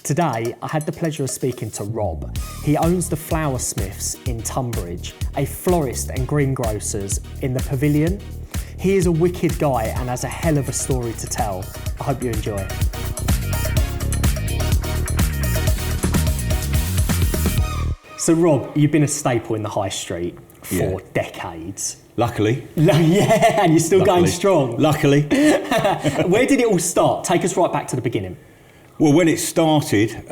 Today, I had the pleasure of speaking to Rob. He owns the Flowersmiths in Tonbridge, a florist and greengrocers in the Pavilion. He is a wicked guy and has a hell of a story to tell. I hope you enjoy it. So Rob, you've been a staple in the high street for decades. Luckily. Yeah, and you're still going strong. Luckily. Where did it all start? Take us right back to the beginning. Well, when it started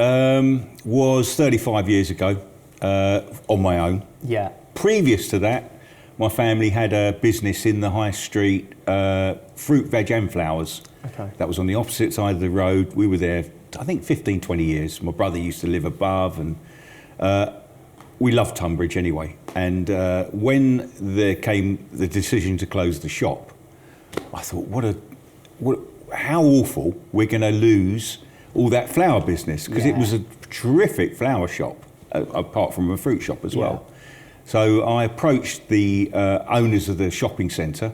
was 35 years ago on my own. Yeah. Previous to that, my family had a business in the high street, fruit, veg and flowers. Okay. That was on the opposite side of the road. We were there, I think, 15, 20 years. My brother used to live above, and we loved Tonbridge anyway. And when there came the decision to close the shop, I thought, how awful we're going to lose all that flower business, because it was a terrific flower shop, apart from a fruit shop as well. So I approached the owners of the shopping centre,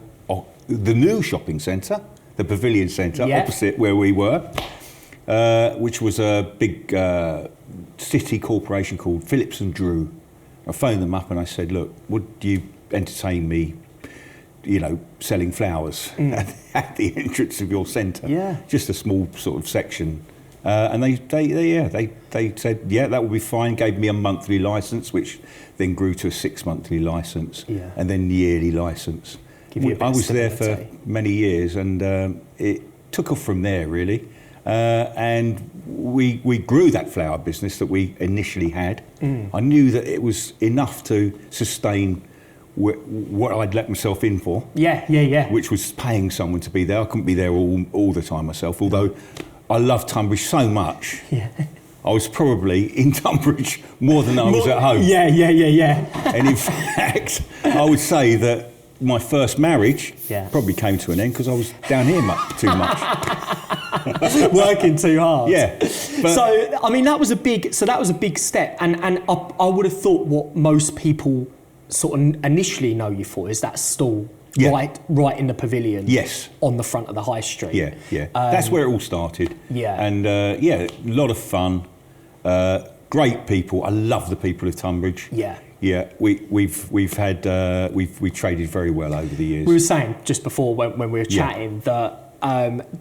the new shopping centre, the Pavilion Centre, opposite where we were, which was a big city corporation called Phillips and Drew. I phoned them up and I said, look, would you entertain me, selling flowers at the entrance of your centre? Yeah. Just a small sort of section. And they said, yeah, that would be fine. Gave me a monthly licence, which then grew to a 6 monthly licence, and then yearly licence. I was there for many years, and it took off from there, really. And we grew that flower business that we initially had. I knew that it was enough to sustain what I'd let myself in for. Yeah. Which was paying someone to be there. I couldn't be there all the time myself, although I love Tonbridge so much. Yeah. I was probably in Tonbridge more than I was at home. Yeah. And in fact, I would say that my first marriage probably came to an end because I was down here too much. Working too hard. Yeah. So, I mean, that was a big step. And I would have thought what most people sort of initially know you for is that stall. Yeah. Right in the Pavilion. Yes. On the front of the high street. Yeah. That's where it all started. Yeah. And a lot of fun. Great people. I love the people of Tonbridge. Yeah. Yeah. We've traded very well over the years. We were saying just before when we were chatting that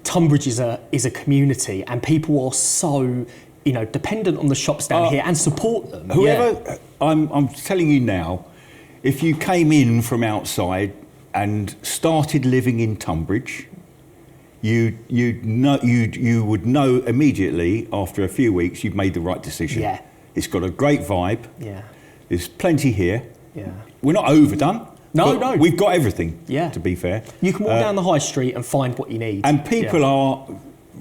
Tonbridge is a community, and people are so dependent on the shops down here and support them. Whoever I'm telling you now, if you came in from outside and started living in Tonbridge, you would know immediately after a few weeks you've made the right decision. Yeah. It's got a great vibe. Yeah. There's plenty here. Yeah. We're not overdone. No. We've got everything. Yeah. To be fair, you can walk down the high street and find what you need. And people are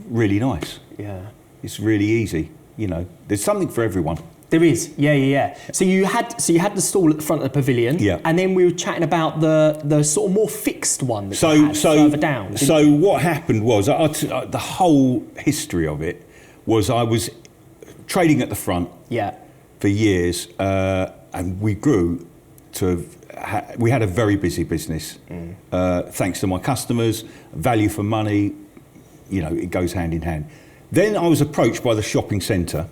really nice. Yeah. It's really easy. There's something for everyone. There is, yeah. So you had the stall at the front of the Pavilion, and then we were chatting about the sort of more fixed one that you had further down. So what happened was, the whole history of it was I was trading at the front for years, and we grew to we had a very busy business, thanks to my customers, value for money, it goes hand in hand. Then I was approached by the shopping centre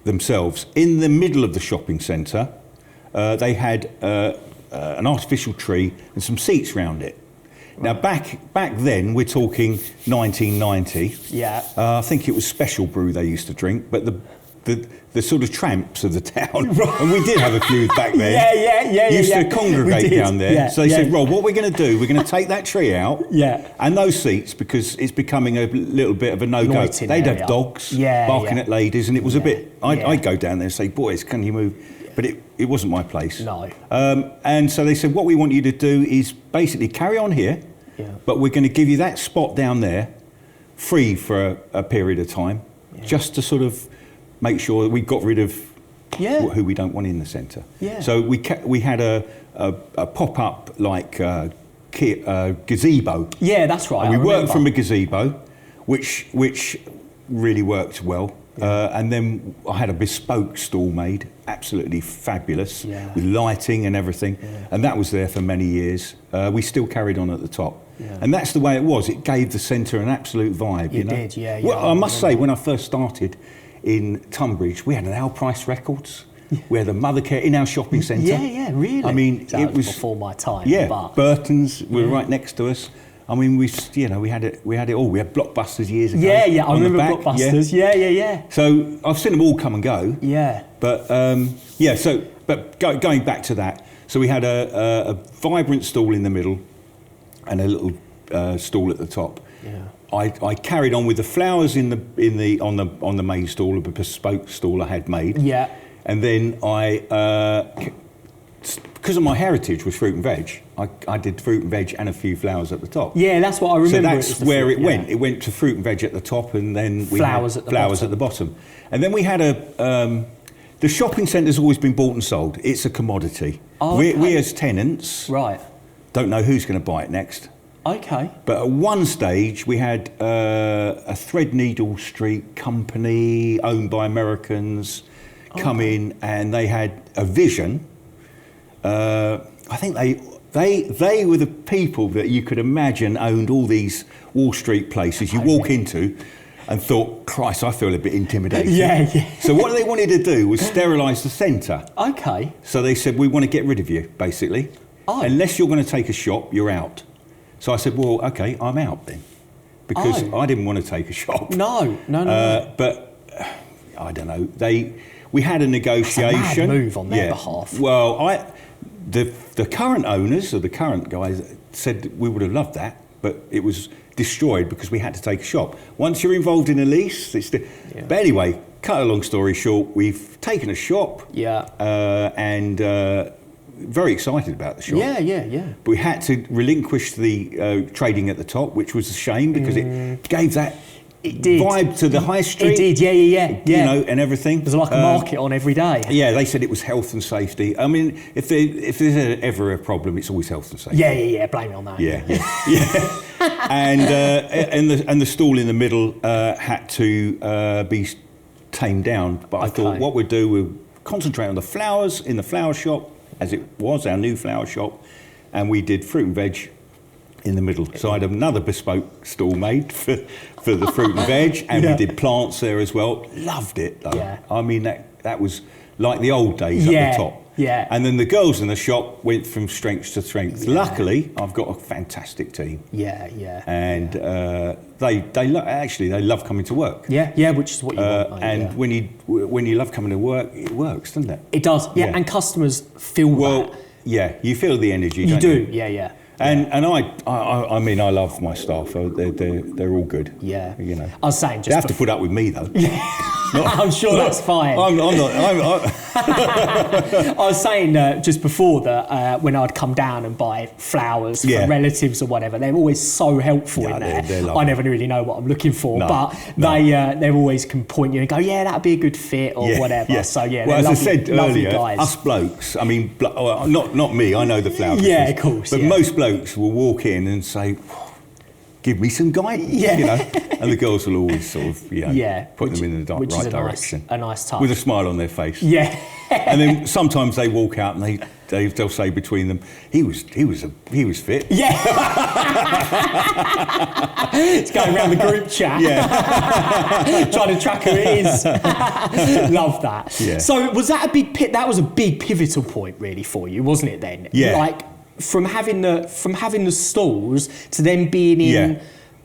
themselves. In the middle of the shopping centre, they had an artificial tree and some seats round it. Right. Now back then, we're talking 1990. Yeah. I think it was Special Brew they used to drink, but the sort of tramps of the town, and we did have a few back then. Used to congregate down there. Yeah, so they said, Rob, what we're going to do? We're going to take that tree out, and those seats, because it's becoming a little bit of a no-go. They'd have dogs barking at ladies, and it was a bit. I'd go down there and say, boys, can you move? But it wasn't my place. No. And so they said, what we want you to do is basically carry on here, but we're going to give you that spot down there free for a period of time, just to sort of make sure that we got rid of who we don't want in the centre. Yeah. So we had a pop-up gazebo. Yeah, that's right. And we worked from a gazebo, which really worked well. And then I had a bespoke stall made, absolutely fabulous, with lighting and everything. Yeah. And that was there for many years. We still carried on at the top. Yeah. And that's the way it was. It gave the centre an absolute vibe. It did, yeah. Well, I must say, when I first started, in Tonbridge, we had an Al Price Records. We had a Mother Care in our shopping centre. Yeah, really. I mean, So it was before my time. Yeah, but Burton's were right next to us. I mean, we had it all. We had Blockbusters years ago. Yeah, I on the remember back, Blockbusters. Yeah. So I've seen them all come and go. Yeah. But going back to that, so we had a vibrant stall in the middle, and a little stall at the top. Yeah. I carried on with the flowers on the main stall, a bespoke stall I had made. Yeah. And then because of my heritage with fruit and veg, I did fruit and veg and a few flowers at the top. Yeah, that's what I remember. So that's where it went. It went to fruit and veg at the top, and then we Flowers had at the flowers bottom. at the bottom. And then we had the shopping centre's always been bought and sold. It's a commodity. Oh, okay. We as tenants Right. don't know who's going to buy it next. Okay. But at one stage, we had a Threadneedle Street company owned by Americans come in, and they had a vision. I think they were the people that you could imagine owned all these Wall Street places you walk into and thought, Christ, I feel a bit intimidated. Yeah. So what they wanted to do was sterilise the centre. Okay. So they said, we want to get rid of you, basically. Oh. Unless you're going to take a shop, you're out. So I said, well, OK, I'm out then. Because I didn't want to take a shop. No. But I don't know. We had a negotiation. That's a mad move on their behalf. Well, the current owners, or the current guys, said we would have loved that, but it was destroyed because we had to take a shop. Once you're involved in a lease, But anyway, cut a long story short, we've taken a shop. Yeah. And very excited about the shop. Yeah. But we had to relinquish the trading at the top, which was a shame because it gave that vibe to the high street. It did, yeah. You know, and everything. There's like a market on every day. Yeah, they said it was health and safety. I mean, if there's ever a problem, it's always health and safety. Yeah. Blame it on that. Yeah. And the stall in the middle had to be tamed down. But I thought what we'd do, we'd concentrate on the flowers in the flower shop, as it was our new flower shop, and we did fruit and veg in the middle. So I had another bespoke stall made for the fruit and veg, and we did plants there as well. Loved it though. Yeah. I mean, that was like the old days at the top. Yeah. And then the girls in the shop went from strength to strength. Yeah. Luckily, I've got a fantastic team. Yeah. And they love coming to work. Yeah, which is what you want. And when you love coming to work, it works, doesn't it? It does. Yeah. And customers feel that. Yeah, you feel the energy. You don't do. you? Yeah. And I mean, I love my staff. They're all good. Yeah. You know. I was saying they have to put up with me though. I'm sure that's fine. I'm not. I was saying just before that when I'd come down and buy flowers for relatives or whatever, they're always so helpful in there. They're I never really know what I'm looking for, but they always can point you and go, yeah, that'd be a good fit or whatever. Yeah. So well, as lovely, I said earlier, guys. us blokes. I mean, not me. I know the flower business. Yeah, of course. But most blokes will walk in and say, give me some guidance, you know, and the girls will always sort of, put them in the right direction. A nice touch. With a smile on their face. Yeah. And then sometimes they walk out and they'll say between them, he was fit. Yeah. It's going around the group chat. Yeah. Trying to track who it is. Love that. Yeah. So was that that was a big pivotal point really for you, wasn't it then? Yeah. Like from having the stalls to then being in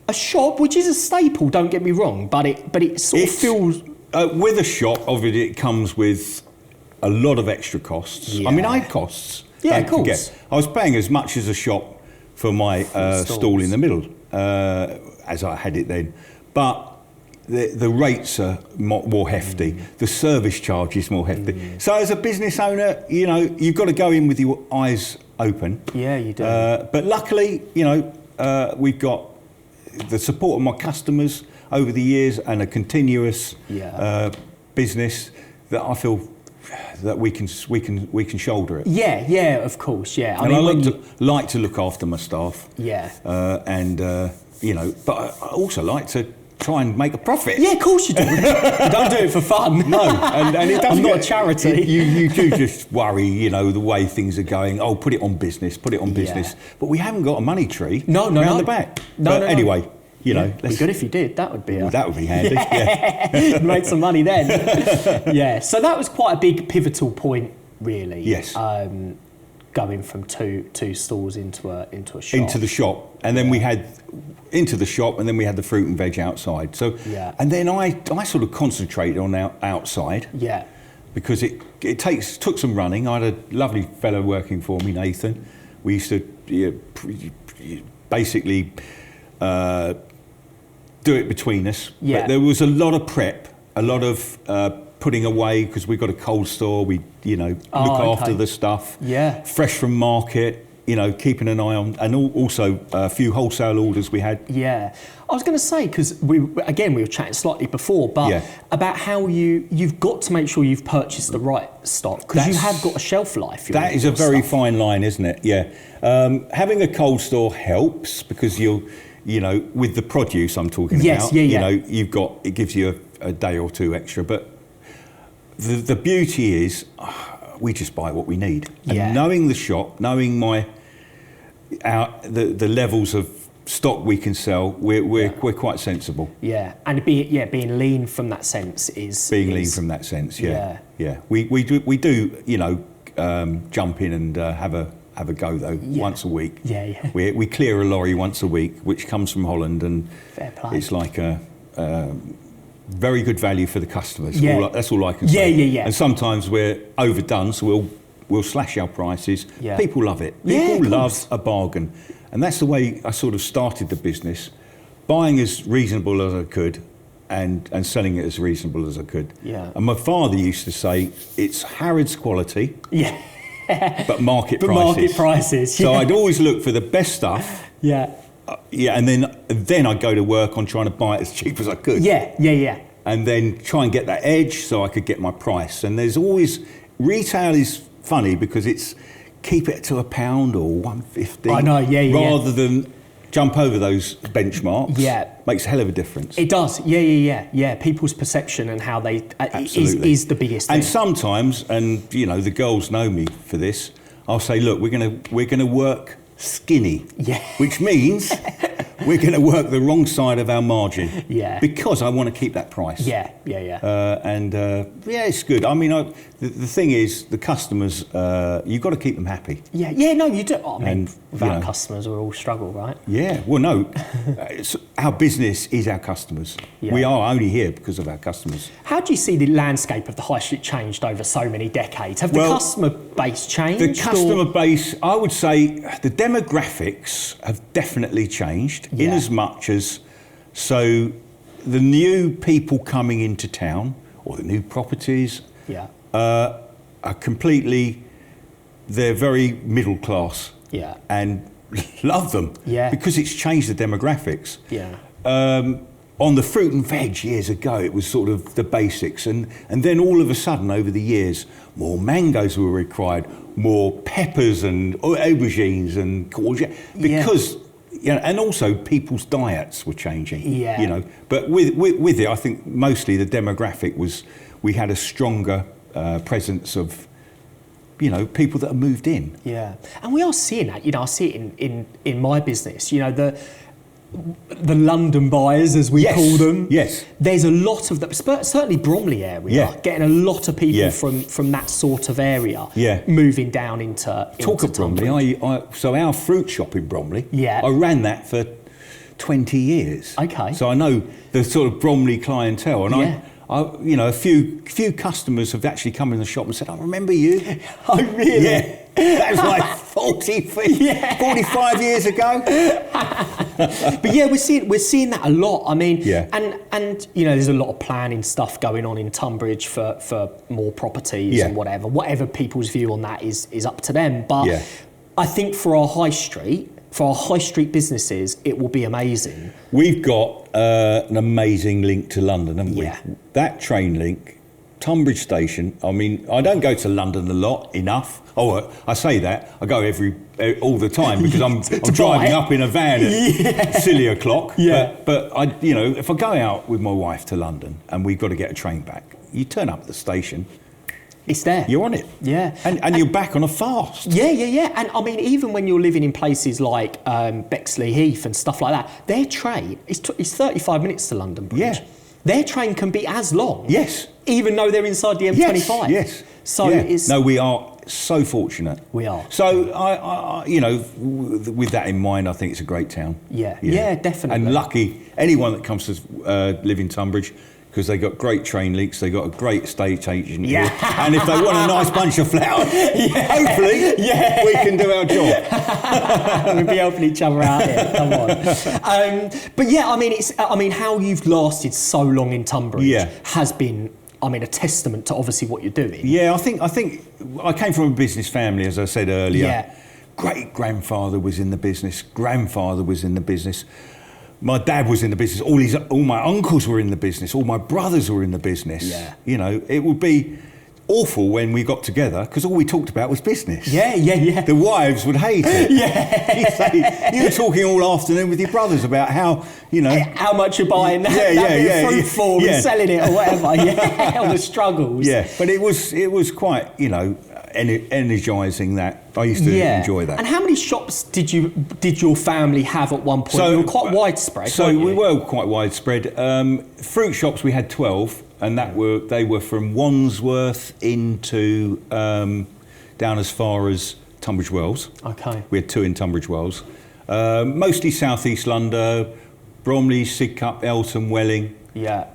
a shop, which is a staple, don't get me wrong, but it sort of feels with a shop, obviously it comes with a lot of extra costs. Yeah. I mean, I had costs. Yeah, don't of course. Forget. I was paying as much as a shop for my stall in the middle, as I had it then. But the rates are more hefty. The service charge is more hefty. So as a business owner, you know, you've got to go in with your eyes open. Yeah, you do. But luckily, you know, we've got the support of my customers over the years and a continuous business that I feel that we can shoulder it. Yeah, of course, yeah. I like to look after my staff. Yeah. You know, but I also like to try and make a profit. Yeah, of course you do. You don't do it for fun. No, and it doesn't. I'm not a charity. You do just worry, you know, the way things are going. Oh, put it on business. But we haven't got a money tree around the back. No. Anyway, You know, It'd be good if you did. That would be that would be handy. Yeah. Make some money then. Yeah. So that was quite a big pivotal point, really. Yes. Going from two stalls into a shop. Into the shop, and then we had into the shop, and then we had the fruit and veg outside. So, and then I sort of concentrated on outside. Yeah. Because it took some running. I had a lovely fellow working for me, Nathan. We used to basically do it between us. Yeah. But there was a lot of prep, a lot of putting away, because we've got a cold store. We, look after the stuff. Yeah. Fresh from market, keeping an eye on, and also a few wholesale orders we had. Yeah. I was going to say, because we were chatting slightly before, but about how you've got to make sure you've purchased the right stock, because you have got a shelf life. That is a very fine line, isn't it? Yeah. Having a cold store helps, because with the produce I'm talking about, it gives you a day or two extra. But the beauty is, we just buy what we need. Yeah. And knowing the shop, knowing the levels of stock we can sell, we're quite sensible. Yeah, and being lean from that sense is lean from that sense. Yeah. We do jump in and have a go though once a week. Yeah. We clear a lorry once a week, which comes from Holland, and fair play. It's like a very good value for the customers. Yeah. That's all I can say. Yeah. And sometimes we're overdone, so we'll slash our prices. Yeah. People love it. People love a bargain. And that's the way I sort of started the business, buying as reasonable as I could and selling it as reasonable as I could. Yeah. And my father used to say, it's Harrods quality, but market prices. So I'd always look for the best stuff. Yeah. And then I'd go to work on trying to buy it as cheap as I could. Yeah. And then try and get that edge so I could get my price. And there's always, retail is funny because it's, keep it to £1 or £1.50. I know, rather than jump over those benchmarks. Yeah. Makes a hell of a difference. It does. Yeah. People's perception and how they is the biggest thing. And sometimes, and the girls know me for this, I'll say, look, we're gonna work skinny. Yeah. Which means we're going to work the wrong side of our margin. Yeah. Because I want to keep that price. Yeah. It's good. I mean, the thing is, the customers, you've got to keep them happy. Yeah. No, you do. I mean, without customers, we all struggle, right? Yeah. Well, no, our business is our customers. Yeah. We are only here because of our customers. How do you see the landscape of the high street changed over so many decades? Have the customer base changed? The customer base, I would say, the demographics have definitely changed in as much as, so the new people coming into town or the new properties are completely, they're very middle class and love them because it's changed the demographics. On the fruit and veg years ago, it was sort of the basics, and then all of a sudden over the years, more mangoes were required, more peppers and aubergines and courgette, because and also people's diets were changing. But with it, I think mostly the demographic was, we had a stronger presence of people that have moved in. And we are seeing that. I see it in my business. The London buyers, as we call them. There's a lot of them, certainly Bromley area, getting a lot of people from that sort of area moving down into Talk of Bromley, so our fruit shop in Bromley, I ran that for 20 years. Okay. So I know the sort of Bromley clientele, and I a few customers have actually come in the shop and said, I remember you. Oh, really? Yeah. That was like 45 years ago. But we're seeing that a lot. I mean, and there's a lot of planning stuff going on in Tonbridge for more properties and whatever people's view on that is up to them. But I think for our high street businesses, it will be amazing. We've got an amazing link to London, haven't we? That train link, Tonbridge Station. I mean, I don't go to London enough. Oh, I say that. I go all the time because I'm driving up in a van at silly o'clock. But I, if I go out with my wife to London and we've got to get a train back, you turn up at the station, It's there. You're on it. Yeah. And you're back on a fast. Yeah. And I mean, even when you're living in places like Bexley Heath and stuff like that, their train is 35 minutes to London Bridge. Yeah. Their train can be as long. Yes. Even though they're inside the M25. Yes. So it's... No, we are so fortunate. We are. So, I with that in mind, I think it's a great town. Yeah, definitely. And lucky, anyone that comes to live in Tonbridge, because they got great train links, they got a great estate agent here. And if they want a nice bunch of flowers, hopefully we can do our job. We'll be helping each other out here. Come on. But yeah, I mean, how you've lasted so long in Tonbridge has been, a testament to obviously what you're doing. Yeah, I think I came from a business family, as I said earlier. Yeah. Great grandfather was in the business. Grandfather was in the business. My dad was in the business. All my uncles were in the business. All my brothers were in the business. Yeah. It would be awful when we got together because all we talked about was business. Yeah. The wives would hate it. Yeah. Say, you were talking all afternoon with your brothers about how, how much you're buying that bit of fruit for and selling it or whatever. Yeah, all the struggles. Yeah, but it was quite, energising. That I used to enjoy that. And how many shops did your family have at one point? So, you were quite widespread. So we were quite widespread. Fruit shops we had 12, and they were from Wandsworth into down as far as Tunbridge Wells. Okay. We had 2 in Tunbridge Wells, mostly South East London, Bromley, Sidcup, Eltham, Welling. Yeah.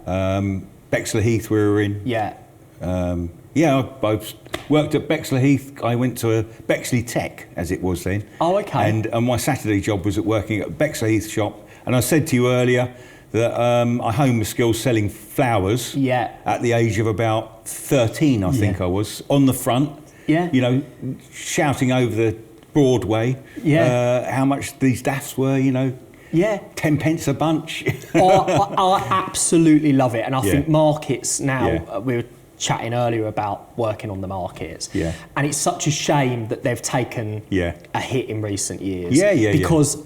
Bexley Heath we were in. Yeah. I both worked at Bexley Heath. I went to a Bexley Tech, as it was then. Oh, okay. And my Saturday job was working at a Bexley Heath shop. And I said to you earlier that I honed my skills selling flowers at the age of about 13, I think I was, on the front. Yeah. Shouting over the Broadway how much these daffs were, Yeah. 10 pence a bunch. I absolutely love it. And I think markets now, we were chatting earlier about working on the markets. Yeah. And it's such a shame that they've taken a hit in recent years. Because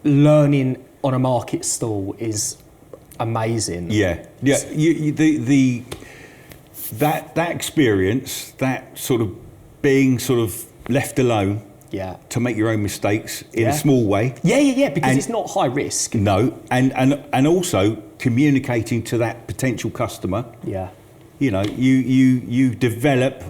learning on a market stall is amazing. Yeah. That experience, that sort of being sort of left alone to make your own mistakes in a small way. Yeah, because it's not high risk. No, and also communicating to that potential customer. Yeah. You develop,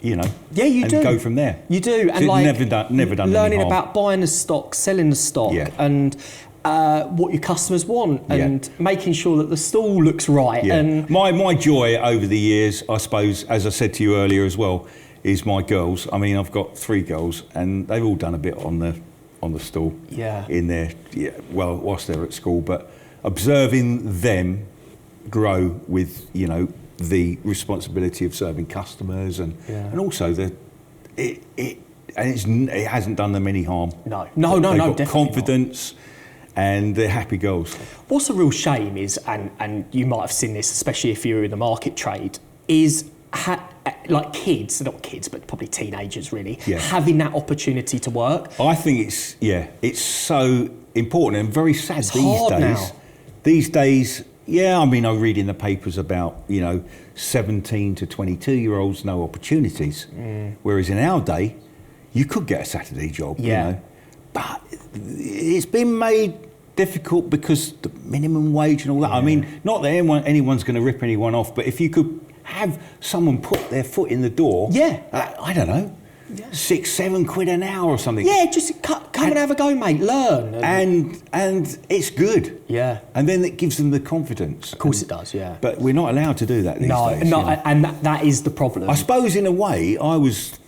you and do. Go from there. You do, and so never done learning any harm. about buying the stock, selling the stock, and what your customers want, and making sure that the stall looks right. Yeah. And my joy over the years, I suppose, as I said to you earlier as well, is my girls. I mean, I've got 3 girls, and they've all done a bit on the stall. Yeah. In there, whilst they're at school, but observing them grow with the responsibility of serving customers and also it hasn't done them any harm. No, got definitely confidence not. And they're happy girls. What's a real shame is, and you might have seen this, especially if you're in the market trade, is like kids, not kids, but probably teenagers really, having that opportunity to work. I think it's so important and very sad it's hard days. Now. These days, I read in the papers about, 17 to 22-year-olds, no opportunities. Whereas in our day, you could get a Saturday job, But it's been made difficult because the minimum wage and all that. I mean, not that anyone's going to rip anyone off, but if you could have someone put their foot in the door, I don't know, 6-7 quid an hour or something. Yeah, just come and have a go, mate. Learn. And it's good. Yeah. And then it gives them the confidence. Of course it does, yeah. But we're not allowed to do that these days. No, and that is the problem. I suppose in a way I was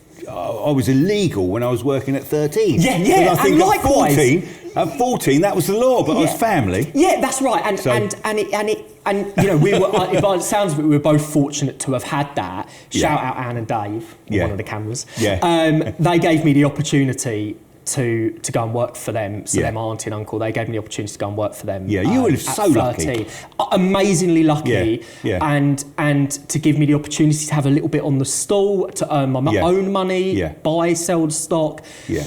illegal when I was working at 13. Yeah, I think and likewise. At 14 that was the law, but I was family. Yeah, that's right. And we were. By the sounds of it, we were both fortunate to have had that. Shout out Anne and Dave on one of the cameras. Yeah. They gave me the opportunity to go and work for them. So them auntie and uncle, they gave me the opportunity to go and work for them. Yeah, you were so lucky. Amazingly lucky. Yeah. And to give me the opportunity to have a little bit on the stall, to earn my own money, buy, sell the stock. Yeah.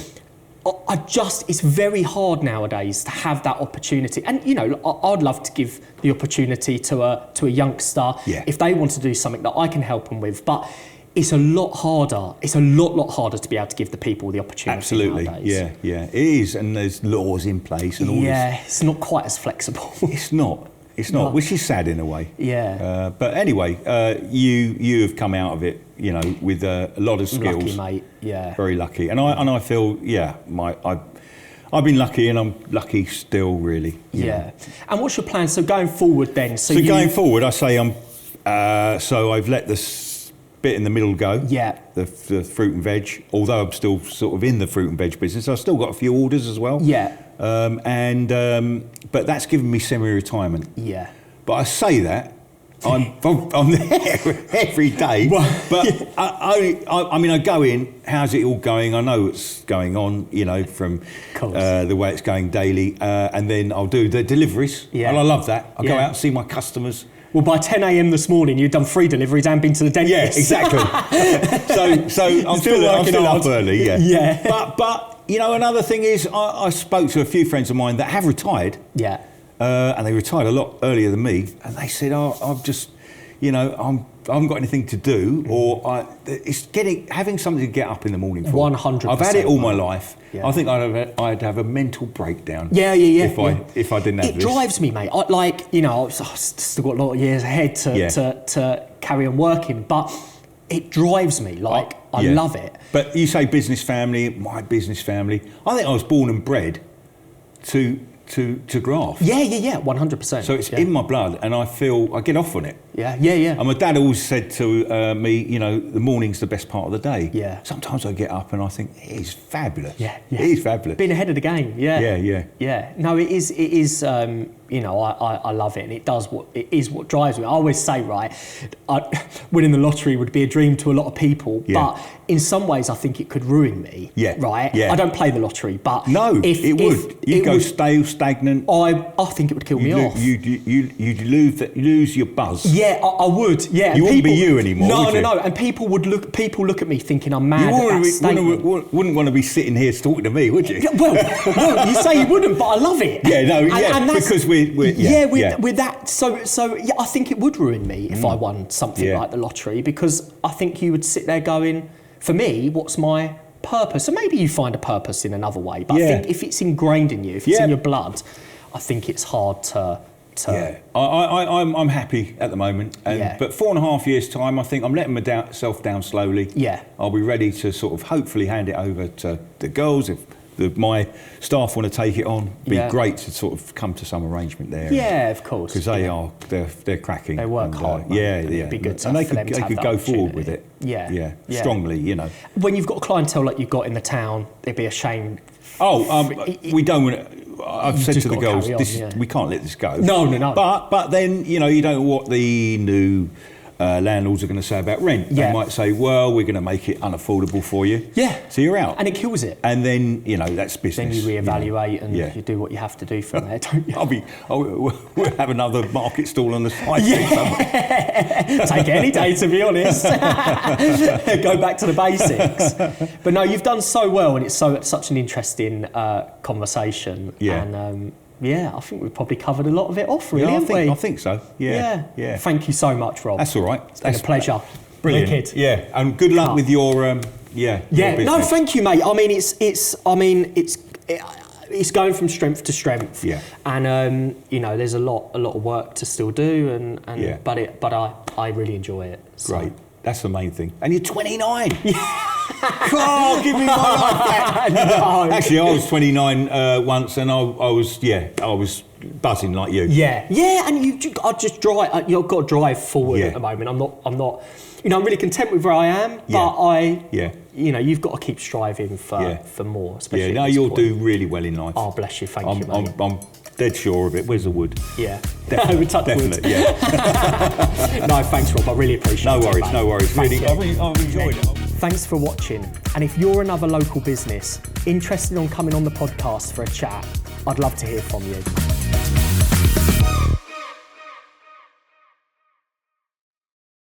It's very hard nowadays to have that opportunity. And, I'd love to give the opportunity to a youngster if they want to do something that I can help them with. But it's a lot harder. It's a lot harder to be able to give the people the opportunity. Absolutely, nowadays. yeah, it is, and there's laws in place and all this. Yeah, it's not quite as flexible. It's not, No. which is sad in a way. Yeah. But anyway, you have come out of it, you know, with a lot of skills. Lucky, mate. Yeah. Very lucky, and I feel, I've been lucky, and I'm lucky still, really. you know. Yeah. And what's your plan? So going forward, then. So going forward, I say so I've let the bit in the middle go. Yeah. The fruit and veg. Although I'm still sort of in the fruit and veg business, I've still got a few orders as well. Yeah. But that's given me semi-retirement. Yeah. But I say that I'm there every day. But I mean, I go in. How's it all going? I know what's going on. You know, from the way it's going daily, and then I'll do the deliveries. Yeah. And I love that. I go out and see my customers. Well, by 10 a.m. this morning, you've done 3 deliveries and been to the dentist. Yeah, exactly. so I'm still up early. Yeah. Yeah. But you know, another thing is, I spoke to a few friends of mine that have retired. Yeah. And they retired a lot earlier than me, and they said, I've just, you know, I haven't got anything to do, or it's having something to get up in the morning for. 100%. I've had it all my life. Yeah. I think I'd have a mental breakdown. Yeah. If I didn't have this. It drives me, mate. I've still got a lot of years ahead to carry on working, but it drives me. I love it. But you say business family, my business family. I think I was born and bred to graft. Yeah, 100%. So it's in my blood, and I feel I get off on it. Yeah. And my dad always said to me, you know, the morning's the best part of the day. Yeah. Sometimes I get up and I think, it is fabulous. Yeah. It is fabulous. Being ahead of the game. Yeah. Yeah. No, it is. You know, I love it, and it is what drives me. I always say, right, winning the lottery would be a dream to a lot of people, but in some ways, I think it could ruin me. Yeah. Right. Yeah. I don't play the lottery, but it would. You'd go stale, stagnant. I think it would kill me off. You'd lose your buzz. Yeah, I would. Yeah, you wouldn't be you anymore. No. And people look at me thinking I'm mad. You wouldn't want to be sitting here talking to me, would you? Well, you say you wouldn't, but I love it. Yeah, no, because with that. So yeah, I think it would ruin me if I won something like the lottery, because I think you would sit there going, for me, what's my purpose? And maybe you find a purpose in another way, but I think if it's ingrained in you, if it's in your blood, I think it's hard to. Yeah, I'm happy at the moment, but 4.5 years' time, I think I'm letting myself down slowly. Yeah, I'll be ready to sort of hopefully hand it over to the girls if my staff want to take it on. It'd be great to sort of come to some arrangement there. Yeah, of course. Because they're cracking. They work hard. Yeah. It'd be good to and they for them to have could that go forward with it. Yeah. Strongly, you know. When you've got a clientele like you've got in the town, it'd be a shame. We don't want to. I've said to the girls, we can't let this go. No. But then, you know, you don't know what the new landlords are going to say about rent. They might say, well, we're going to make it unaffordable for you. Yeah. So you're out. And it kills it. And then, you know, that's business. Then you reevaluate and you do what you have to do from there, don't you? We'll have another market stall on the side. Take it any day, to be honest. Go back to the basics. But no, you've done so well, and it's such an interesting conversation. Yeah. And I think we've probably covered a lot of it off, really, haven't we? I think so. Yeah. Thank you so much, Rob. That's all right. It's been a pleasure. Brilliant. Wicked. Yeah, and good luck with your your no, thank you, mate. I mean, it's going from strength to strength. Yeah. And you know, there's a lot of work to still do, but I really enjoy it. So. Great. That's the main thing. And you're 29. God, give me my life back. No. Actually, I was 29 once, and I was buzzing like you. Yeah, and you've got to drive forward at the moment. I'm not. You know, I'm really content with where I am, but you know, you've got to keep striving for more. Especially you'll do really well in life. Oh, bless you, thank you, mate. I'm dead sure of it. Where's the wood? Yeah, definitely. Definitely. Yeah. No, thanks, Rob. I really appreciate it. No worries. Really, I've enjoyed it. Thanks for watching. And if you're another local business interested in coming on the podcast for a chat, I'd love to hear from you.